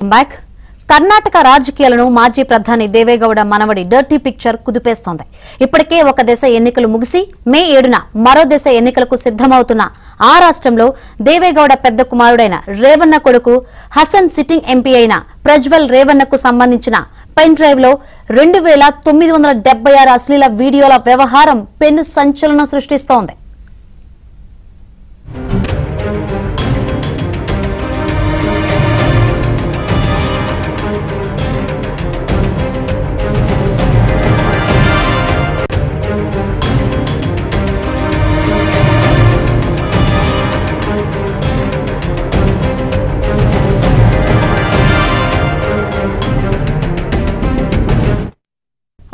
Welcome back. Karnataka రాజకీయాలను మాజీ ప్రధాని దేవేగౌడ మనవడి డర్టీ పిక్చర్ కుదిపేస్తోంది. ఇప్పటికే ఒక దశ ఎన్నికలు ముగిసి మే 7న మరో దశ ఎన్నికలకు సిద్ధమవుతున్న ఆ రాష్ట్రంలో దేవేగౌడ పెద్ద కుమారుడైన రేవన్న కొడుకు హసన్ సిట్టింగ్ ఎంపీ అయిన ప్రజ్వల్ రేవన్నకు సంబంధించిన పెన్ డ్రైవ్ లో 2976 అశ్లీల వీడియోల వ్యవహారం పెను సంచలనం సృష్టిస్తోంది.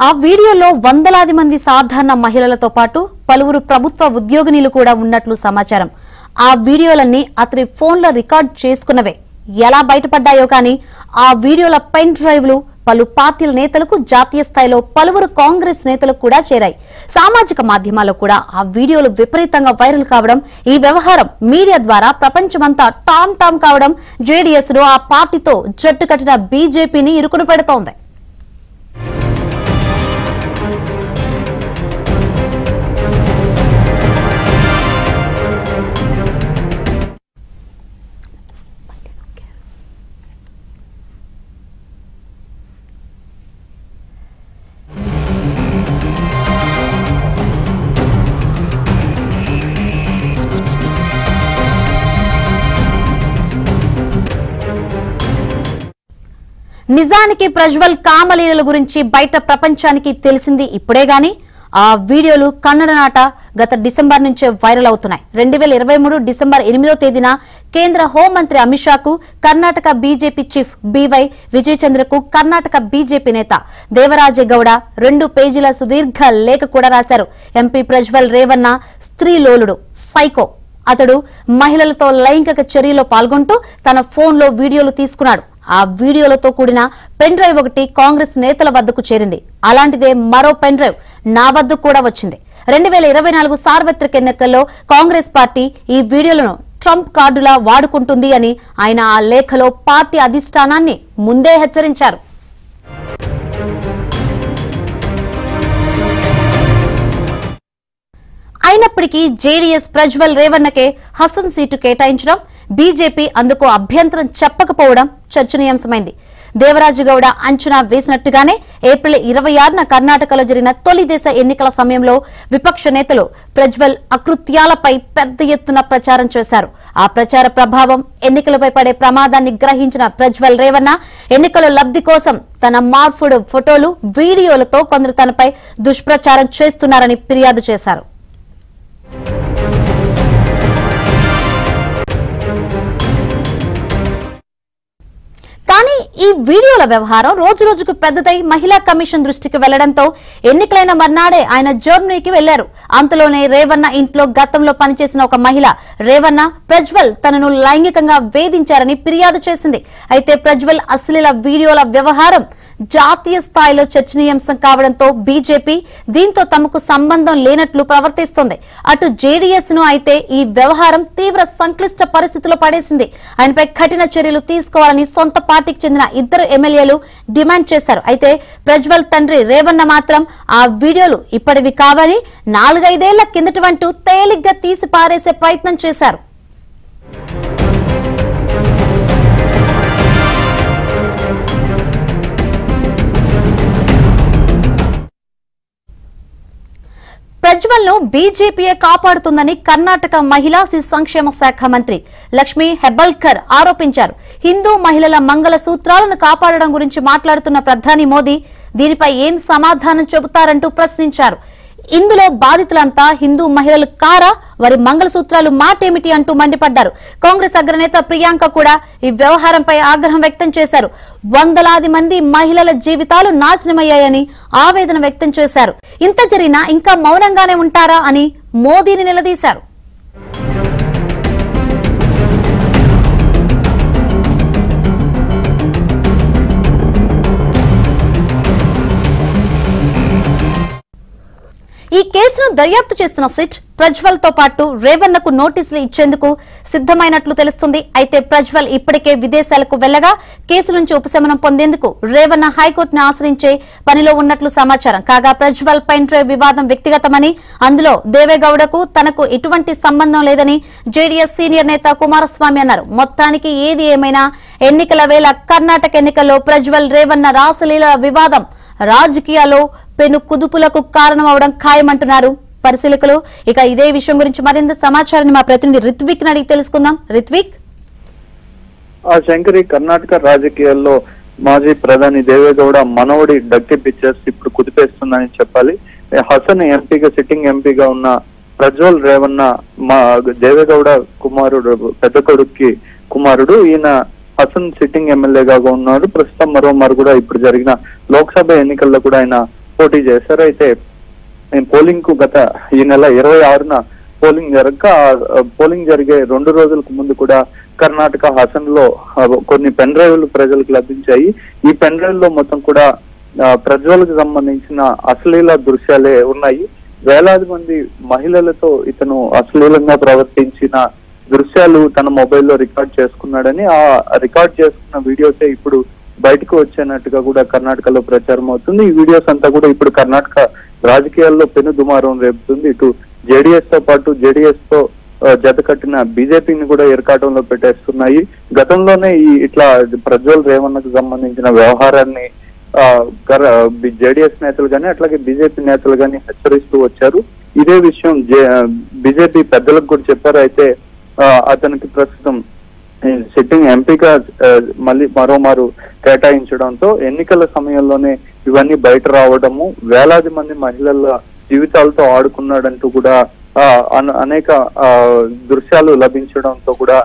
ఆ వీడియోలో వందలాది మంది సాధారణ మహిళలతో పాటు పలువురు ప్రభుత్వ ఉద్యోగినులు కూడా ఉన్నట్లు సమాచారం. ఆ వీడియోలన్నీ అతని ఫోన్లో రికార్డ్ చేసుకున్నవే. ఎలా బయటపడ్డాయో కానీ ఆ వీడియోల పెన్ డ్రైవ్లు పలు పార్టీల నేతలకు, జాతీయ స్థాయిలో పలువురు కాంగ్రెస్ నేతలకు కూడా చేరాయి. సామాజిక మాధ్యమాల్లో కూడా ఆ వీడియోలు విపరీతంగా వైరల్ కావడం, ఈ వ్యవహారం మీడియా ద్వారా ప్రపంచమంతా టామ్ టామ్ కావడం జేడీఎస్ లో ఆ పార్టీతో జట్టు కట్టిన బీజేపీని ఇరుకును పెడుతోంది. నిజానికి ప్రజ్వల్ కామలీలల గురించి బయట ప్రపంచానికి తెలిసింది ఇప్పుడే గాని ఆ వీడియోలు కన్నడ నాట గత డిసెంబర్ నుంచే వైరల్ అవుతున్నాయి. 2023 డిసెంబర్ 8వ తేదీన కేంద్ర హోంమంత్రి అమిత్ షాకు కర్ణాటక బీజేపీ చీఫ్ బీవై విజయ్ చంద్రకు కర్ణాటక బీజేపీ నేత దేవరాజగౌడ 2 పేజీల సుదీర్ఘ లేఖ కూడా రాశారు. ఎంపీ ప్రజ్వల్ రేవన్న స్త్రీలోలుడు, సైకో. అతడు మహిళలతో లైంగిక చర్యలో పాల్గొంటూ తన ఫోన్లో వీడియోలు తీసుకున్నాడు. ఆ వీడియోలతో కూడిన పెన్ డ్రైవ్ ఒకటి కాంగ్రెస్ నేతల వద్దకు చేరింది. అలాంటిదే మరో పెన్ డ్రైవ్ నా వద్దకు కూడా వచ్చింది. 2024 సార్వత్రిక ఎన్నికల్లో కాంగ్రెస్ పార్టీ ఈ వీడియోలను ట్రంప్ కార్డులా వాడుకుంటుంది అని ఆయన ఆ లేఖలో పార్టీ అధిష్టానాన్ని ముందే హెచ్చరించారు. అయినప్పటికీ జేడీఎస్ ప్రజ్వల్ రేవన్నకే హసన్ సీటు కేటాయించడం, బీజేపీ అందుకు అభ్యంతరం చెప్పకపోవడం చర్చనీయాంశమైంది. దేవరాజగౌడ అంచనా వేసినట్టుగానే ఏప్రిల్ 26న కర్ణాటకలో జరిగిన తొలి దశ ఎన్నికల సమయంలో విపక్ష నేతలు ప్రజ్వల్ అకృత్యాలపై పెద్ద ఎత్తున ప్రచారం చేశారు. ఆ ప్రచార ప్రభావం ఎన్నికలపై పడే ప్రమాదాన్ని గ్రహించిన ప్రజ్వల్ రేవన్న ఎన్నికల లబ్ధి కోసం తన మార్పుడు ఫోటోలు, వీడియోలతో కొందరు తనపై దుష్ప్రచారం చేస్తున్నారని ఫిర్యాదు చేశారు. కానీ ఈ వీడియోల వ్యవహారం రోజు రోజుకు పెద్దదై మహిళా కమిషన్ దృష్టికి వెళ్లడంతో ఎన్నికలైన మర్నాడే ఆయన జర్మనీకి వెళ్లారు. అంతలోనే రేవన్న ఇంట్లో గతంలో పనిచేసిన ఒక మహిళ రేవన్న ప్రజ్వల్ తనను లైంగికంగా వేధించారని ఫిర్యాదు చేసింది. అయితే ప్రజ్వల్ అశ్లీల వీడియోల వ్యవహారం జాతీయ స్థాయిలో చర్చనీయాంశం కావడంతో బీజేపీ దీంతో తమకు సంబంధం లేనట్లు ప్రవర్తిస్తోంది. అటు జేడీఎస్ ను అయితే ఈ వ్యవహారం తీవ్ర సంక్లిష్ట పరిస్థితిలో పడేసింది. ఆయనపై కఠిన చర్యలు తీసుకోవాలని సొంత పార్టీకి చెందిన 2 ఎమ్మెల్యేలు డిమాండ్ చేశారు. అయితే ప్రజ్వల్ తండ్రి రేవన్న మాత్రం ఆ వీడియోలు ఇప్పటివి కావని 4-5 ఏళ్ల కిందటంటూ తేలిగ్గా తీసి పారేసే ప్రయత్నం చేశారు. ప్రజ్వల్ ను బీజేపీయే కాపాడుతుందని కర్ణాటక మహిళా శిశు సంక్షేమ శాఖ మంత్రి లక్ష్మీ హెబ్బల్కర్ ఆరోపించారు. హిందూ మహిళల మంగళ సూత్రాలను కాపాడడం గురించి మాట్లాడుతున్న ప్రధాని మోదీ దీనిపై ఏం సమాధానం చెబుతారంటూ ప్రశ్నించారు. ఇందులో బాధితులంతా హిందూ మహిళలు కారా, వారి మంగళసూత్రాలు మాటేమిటి అంటూ మండిపడ్డారు. కాంగ్రెస్ అగ్రనేత ప్రియాంక కూడా ఈ వ్యవహారంపై ఆగ్రహం వ్యక్తం చేశారు. వందలాది మంది మహిళల జీవితాలు నాశనమయ్యాయని ఆవేదన వ్యక్తం చేశారు. ఇంత జరిగినా ఇంకా మౌనంగానే ఉంటారా అని మోదీని నిలదీశారు. ఈ కేసును దర్యాప్తు చేస్తున్న సిట్ ప్రజ్వల్ తో పాటు రేవన్నకు నోటీసులు ఇచ్చేందుకు సిద్ధమైనట్లు తెలుస్తుంది. అయితే ప్రజ్వల్ ఇప్పటికే విదేశాలకు వెళ్లగా కేసు నుంచి ఉపశమనం పొందేందుకు రేవన్న హైకోర్టును ఆశ్రయించే పనిలో ఉన్నట్లు సమాచారం. కాగా ప్రజ్వల్ పెన్ డ్రైవ్ వివాదం వ్యక్తిగతమని, అందులో దేవేగౌడకు తనకు ఎటువంటి సంబంధం లేదని జేడీఎస్ సీనియర్ నేత కుమారస్వామి అన్నారు. మొత్తానికి ఏది ఏమైనా ఎన్నికల వేళ కర్ణాటక ఎన్నికల్లో ప్రజ్వల్ రేవన్న రాసలీల వివాదం రాజకీయాల్లో పెను కుదుపులకు కారణమవడం ఖాయమంటున్నారు పరిశీలకులు. ఇక ఇదే విషయం గురించి మరింత సమాచారాన్ని మా ప్రతినిధి రిత్విక్ అడిగి తెలుసుకుందాం. రిత్విక్, శంకరి, కర్ణాటక రాజకీయాల్లో మాజీ ప్రధాని దేవేగౌడ మనవడి డక్కి పిక్చర్స్ ఇప్పుడు కుదిపేస్తుందని చెప్పాలి. హసన్ ఎంపీగా, సిట్టింగ్ ఎంపీగా ఉన్న ప్రజ్వల్ రేవన్న మా దేవేగౌడ కుమారుడు, పెద్ద కొడుక్కి కుమారుడు. ఈయన హసన్ సిట్టింగ్ ఎమ్మెల్యేగా ఉన్నారు. ప్రస్తుతం మరోమారు కూడా ఇప్పుడు జరిగిన లోక్సభ ఎన్నికల్లో కూడా ఆయన పోటీ చేశారు. అయితే పోలింగ్ కు గత ఈ నెల 26న పోలింగ్ జరిగే 2 రోజులకు ముందు కూడా కర్ణాటక హసన్ లో కొన్ని పెన్ డ్రైవ్లు ప్రజలకు లభించాయి. ఈ పెన్ డ్రైవ్ లో మొత్తం కూడా ప్రజ్వల్కి సంబంధించిన అశ్లీల దృశ్యాలే ఉన్నాయి. వేలాది మంది మహిళలతో ఇతను అశ్లీలంగా ప్రవర్తించిన దృశ్యాలు తన మొబైల్లో రికార్డ్ చేసుకున్నాడని, ఆ రికార్డ్ చేసుకున్న వీడియోసే ఇప్పుడు బయటకు వచ్చేనట్టుగా కూడా కర్ణాటకలో ప్రచారం అవుతుంది. ఈ వీడియోస్ అంతా కూడా ఇప్పుడు కర్ణాటక రాజకీయాల్లో పెను దుమారం రేపుతుంది. ఇటు జేడీఎస్ తో పాటు జేడీఎస్ తో జత కట్టిన బీజేపీని కూడా ఇరకాటంలో పెట్టేస్తున్నాయి. గతంలోనే ఇట్లా ప్రజ్వల్ రేవన్నకు సంబంధించిన వ్యవహారాన్ని జేడీఎస్ నేతలు గానీ అట్లాగే బీజేపీ నేతలు గానీ హెచ్చరిస్తూ వచ్చారు. ఇదే విషయం బీజేపీ పెద్దలకు కూడా చెప్పారు. అయితే అతనికి ప్రస్తుతం సిట్టింగ్ ఎంపీగా మళ్ళీ మరోమారు కేటాయించడంతో ఎన్నికల సమయంలోనే ఇవన్నీ బయట రావడము, వేలాది మంది మహిళల జీవితాలతో ఆడుకున్నాడంటూ కూడా అనేక దృశ్యాలు లభించడంతో కూడా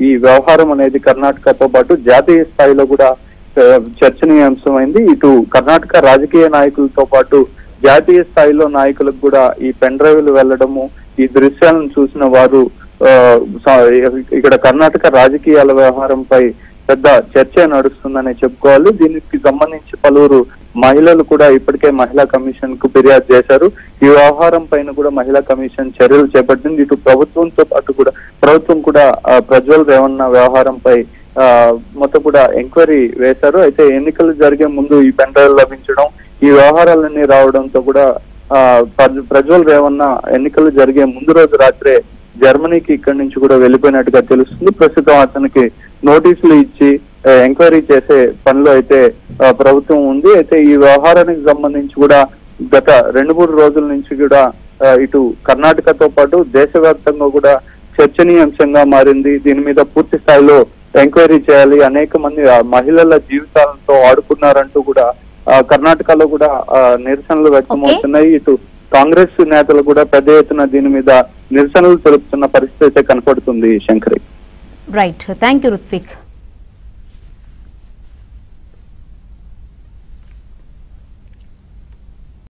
ఈ వ్యవహారం అనేది కర్ణాటకతో పాటు జాతీయ స్థాయిలో కూడా చర్చనీయాంశమైంది. ఇటు కర్ణాటక రాజకీయ నాయకులతో పాటు జాతీయ స్థాయిలో నాయకులకు కూడా ఈ పెన్ డ్రైవ్లు వెళ్లడము, ఈ దృశ్యాలను చూసిన వారు ఇక్కడ కర్ణాటక రాజకీయాల వ్యవహారంపై పెద్ద చర్చ నడుస్తుందని చెప్పుకోవాలి. దీనికి సంబంధించి పలువురు మహిళలు కూడా ఇప్పటికే మహిళా కమిషన్ కు ఫిర్యాదు చేశారు. ఈ వ్యవహారం పైన కూడా మహిళా కమిషన్ చర్యలు చేపట్టింది. ఇటు ప్రభుత్వంతో పాటు కూడా ప్రభుత్వం కూడా ప్రజ్వల్ రేవన్న వ్యవహారంపై మొత్తం కూడా ఎంక్వైరీ వేశారు. అయితే ఎన్నికలు జరిగే ముందు ఈ పెన్ డ్రైవ్ లభించడం, ఈ వ్యవహారాలన్నీ రావడంతో కూడా ప్రజ్వల్ రేవన్న ఎన్నికలు జరిగే ముందు రోజు రాత్రే జర్మనీకి ఇక్కడి నుంచి కూడా వెళ్ళిపోయినట్టుగా తెలుస్తుంది. ప్రస్తుతం అతనికి నోటీసులు ఇచ్చి ఎంక్వైరీ చేసే పనిలో అయితే ప్రభుత్వం ఉంది. అయితే ఈ వ్యవహారానికి సంబంధించి కూడా గత 2-3 రోజుల నుంచి కూడా ఇటు కర్ణాటకతో పాటు దేశవ్యాప్తంగా కూడా చర్చనీయాంశంగా మారింది. దీని మీద పూర్తి స్థాయిలో ఎంక్వైరీ చేయాలి, అనేక మంది మహిళల జీవితాలతో ఆడుకున్నారంటూ కూడా కర్ణాటకలో కూడా నిరసనలు వ్యక్తమవుతున్నాయి. ఇటు కాంగ్రెస్ నేతలు కూడా పెద్ద ఎత్తున దీని మీద నిరసనలు తెలుపుతున్న పరిస్థితి అయితే కనపడుతుంది. Shankari, right, thank you Ruthvik.